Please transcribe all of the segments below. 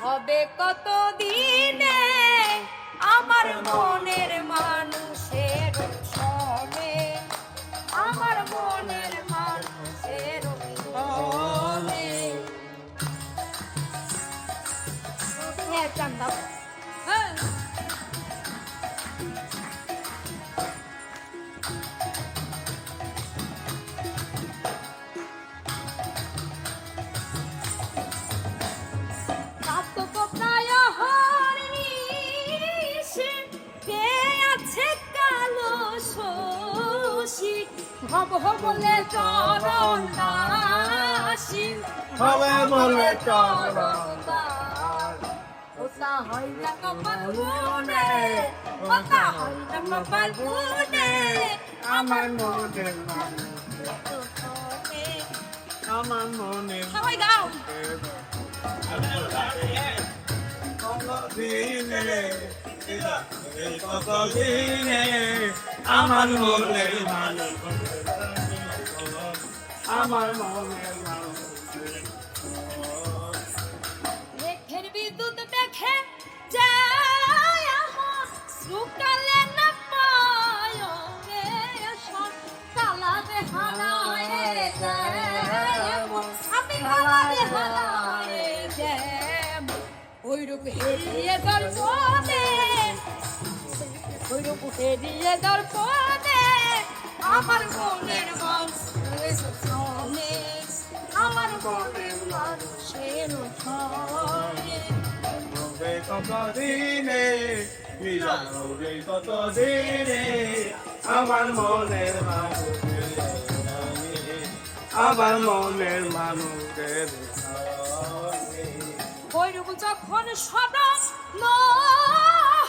হবে কত দিনে আমার মনের মানুষের সনে, আমার মনের মানুষের সনে। হ্যাঁ চান্দা হ্যাঁ হব বলে চরণ দাসী, হবে বলে চরণ ওটা হয় না কপাল গুনে, ওটা হয় না কপাল গুনে, আমার মনের মানুষ, আমার মনের সবাই গাও কতদিনে, কতদিনে আমার মনের মানুষ, আমার মনের মানুষ। রেখের বিদ্যুৎ দেখে যায় আমার সুকালে না পায় কালা বেহারায় যায়, আমি কালা বেহারায় যায়। ওই রূপ হেরিয়ে দর্পণে, ওই রূপ হেরিয়ে দর্পণে আমার মনের মানুষের সনে, আমার মনের মানুষের সনে। হবে কতদিনে, হবে কতদিনে আমার মনের মানুষের, আমার মনের মানুষের। ওইরূপ যখন সদন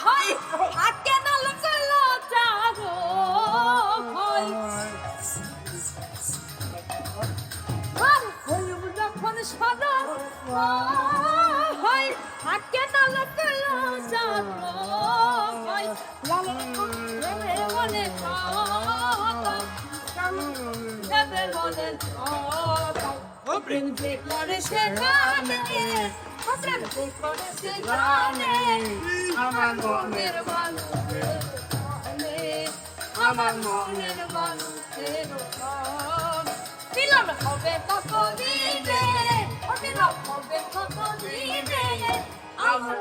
হয় আগে না লোকাল জাগো হয়, ওইরূপ যখন সদন হয় আগে না লোকাল জাগো হয়। বলে প্রেম যে করে সেখানে, প্রেম যে করে সেখানে আমার মনের মানুষের সনে, আমার মনের মানুষের মিলন হবে কত দিনে, মিলন হবে কত দিনে আমার